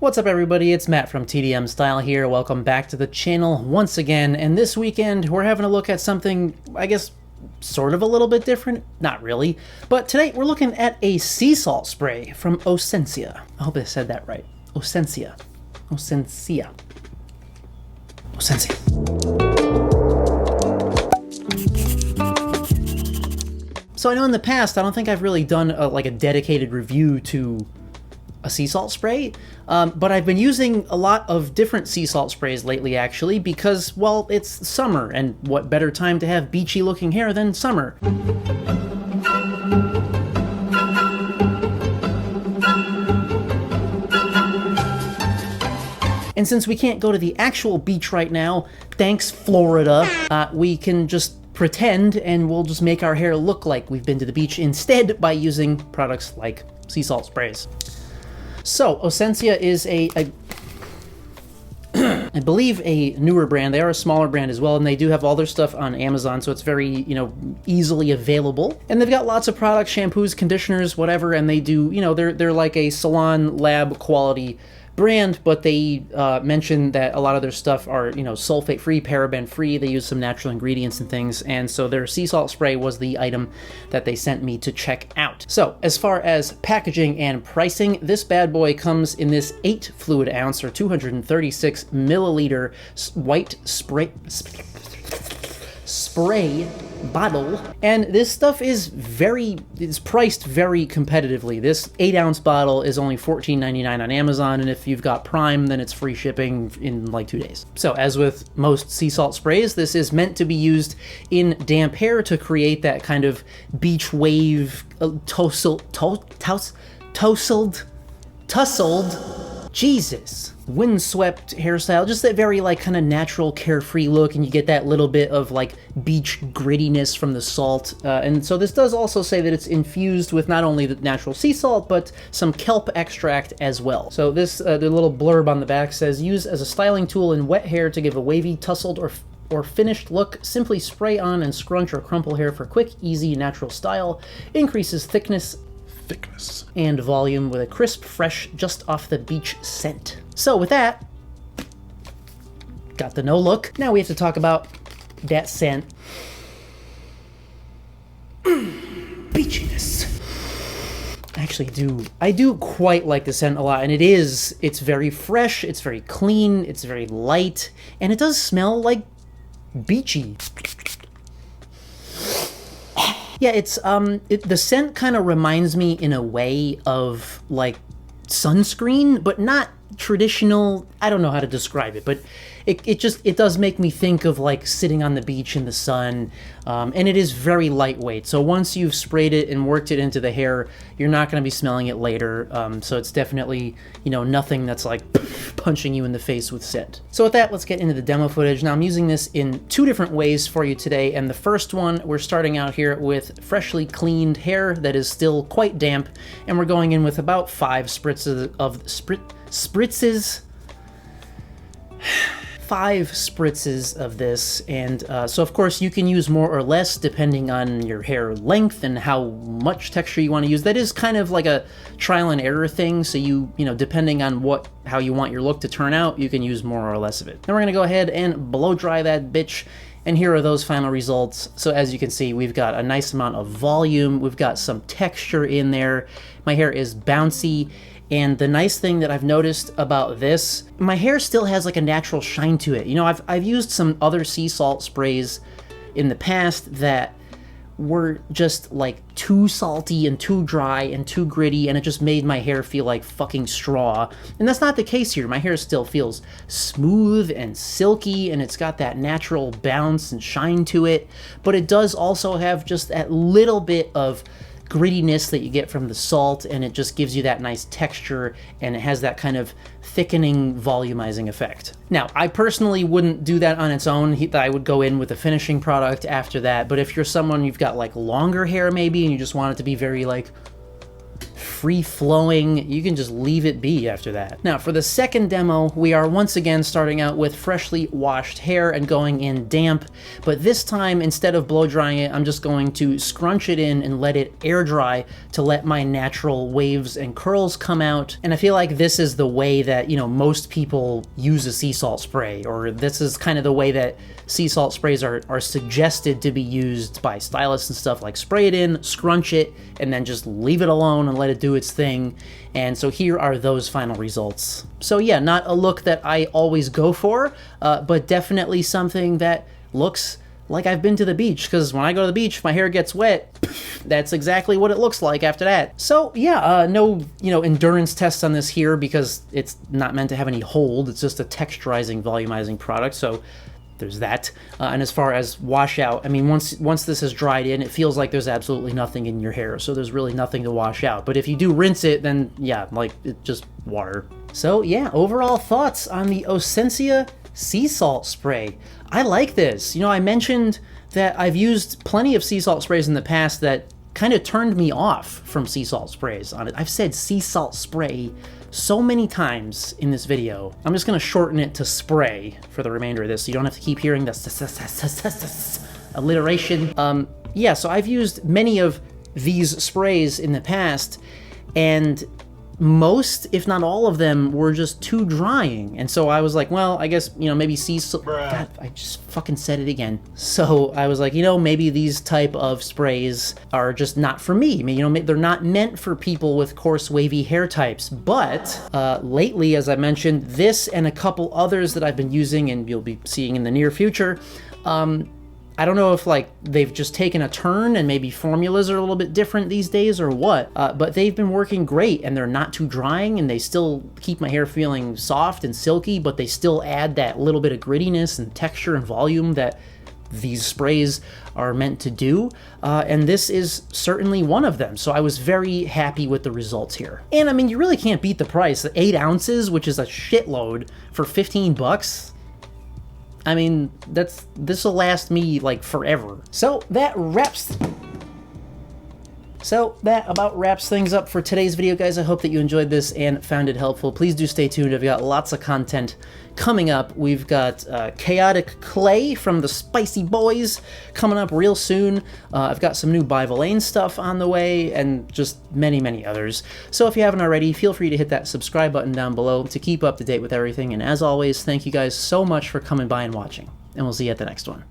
What's up everybody, it's Matt from TDM Style here. Welcome back to the channel once again, and this weekend we're having a look at something, I guess, sort of a little bit different. Not really. But today we're looking at a sea salt spray from Osensia. I hope I said that right. Osensia. Osensia. Osensia. So I know in the past, I don't think I've really done a dedicated review to a sea salt spray, but I've been using a lot of different sea salt sprays lately actually because, well, it's summer, and what better time to have beachy looking hair than summer? And since we can't go to the actual beach right now, thanks Florida, we can just pretend and we'll just make our hair look like we've been to the beach instead by using products like sea salt sprays. So, Osensia is I believe a newer brand. They are a smaller brand as well, and they do have all their stuff on Amazon, so it's very, easily available. And they've got lots of products, shampoos, conditioners, whatever, and they do, they're like a salon lab quality brand, but they mention that a lot of their stuff are, sulfate-free, paraben-free. They use some natural ingredients and things, and so their sea salt spray was the item that they sent me to check out. So, as far as packaging and pricing, this bad boy comes in this 8 fluid ounce, or 236 milliliter white spray bottle, and this stuff is priced very competitively. This 8-ounce bottle is only $14.99 on Amazon, and if you've got Prime, then it's free shipping in like 2 days. So, as with most sea salt sprays, this is meant to be used in damp hair to create that kind of beach wave, tussled, Jesus, windswept hairstyle, just that very kind of natural, carefree look, and you get that little bit of beach grittiness from the salt. And so this does also say that it's infused with not only the natural sea salt, but some kelp extract as well. So this, the little blurb on the back says, use as a styling tool in wet hair to give a wavy, tussled, or finished look. Simply spray on and scrunch or crumple hair for quick, easy, natural style. Increases thickness and volume with a crisp, fresh, just off the beach scent. So with that, got the no look. Now we have to talk about that scent. Beachiness. I do quite like the scent a lot, and it's very fresh, it's very clean, it's very light, and it does smell like beachy. Yeah, it's the scent kind of reminds me in a way of sunscreen, but not traditional. I don't know how to describe it, but it does make me think of sitting on the beach in the sun, and it is very lightweight. So once you've sprayed it and worked it into the hair, you're not going to be smelling it later. So it's definitely nothing that's punching you in the face with scent. So with that, let's get into the demo footage. Now I'm using this in 2 different ways for you today, and the first one, we're starting out here with freshly cleaned hair that is still quite damp, and we're going in with about 5 spritzes of 5 spritzes of this, and so of course you can use more or less depending on your hair length and how much texture you want to use. That is kind of like a trial and error thing, so depending on how you want your look to turn out, you can use more or less of it. Then we're gonna go ahead and blow dry that bitch, and here are those final results. So as you can see, we've got a nice amount of volume, we've got some texture in there, my hair is bouncy. And the nice thing that I've noticed about this, my hair still has a natural shine to it. I've used some other sea salt sprays in the past that were just too salty and too dry and too gritty, and it just made my hair feel like fucking straw. And that's not the case here. My hair still feels smooth and silky, and it's got that natural bounce and shine to it, but it does also have just that little bit of grittiness that you get from the salt, and it just gives you that nice texture, and it has that kind of thickening, volumizing effect. Now, I personally wouldn't do that on its own. I would go in with a finishing product after that, but if you're someone, you've got longer hair maybe, and you just want it to be very free-flowing. You can just leave it be after that. Now, for the second demo, we are once again starting out with freshly washed hair and going in damp, but this time, instead of blow drying it, I'm just going to scrunch it in and let it air dry to let my natural waves and curls come out. And I feel like this is the way that, most people use a sea salt spray, or this is kind of the way that sea salt sprays are suggested to be used by stylists and stuff, like spray it in, scrunch it, and then just leave it alone and let it do its thing. And so here are those final results. So yeah, not a look that I always go for, but definitely something that looks like I've been to the beach, because when I go to the beach, my hair gets wet. That's exactly what it looks like after that. So yeah, no, endurance tests on this here because it's not meant to have any hold. It's just a texturizing, volumizing product. So there's that. And as far as washout, I mean, once this is dried in, it feels like there's absolutely nothing in your hair. So there's really nothing to wash out. But if you do rinse it, then yeah, like it's just water. So yeah, overall thoughts on the Osensia sea salt spray. I like this. I mentioned that I've used plenty of sea salt sprays in the past that kind of turned me off from sea salt sprays on it. I've said sea salt spray so many times in this video. I'm just gonna shorten it to spray for the remainder of this, so you don't have to keep hearing the alliteration. Yeah, so I've used many of these sprays in the past, and most, if not all of them, were just too drying. And so I was like, well, I guess, maybe sea salt. God, I just fucking said it again. So I was like, maybe these type of sprays are just not for me. I mean, they're not meant for people with coarse, wavy hair types. But lately, as I mentioned, this and a couple others that I've been using and you'll be seeing in the near future, I don't know if they've just taken a turn and maybe formulas are a little bit different these days or what, but they've been working great and they're not too drying and they still keep my hair feeling soft and silky, but they still add that little bit of grittiness and texture and volume that these sprays are meant to do, and this is certainly one of them. So I was very happy with the results here. And I mean, you really can't beat the price. 8 ounces, which is a shitload, for 15 bucks. I mean, this will last me forever. So that about wraps things up for today's video, guys. I hope that you enjoyed this and found it helpful. Please do stay tuned. I've got lots of content coming up. We've got Chaotic Clay from the Spicy Boys coming up real soon. I've got some new Bivalane stuff on the way and just many, many others. So if you haven't already, feel free to hit that subscribe button down below to keep up to date with everything. And as always, thank you guys so much for coming by and watching. And we'll see you at the next one.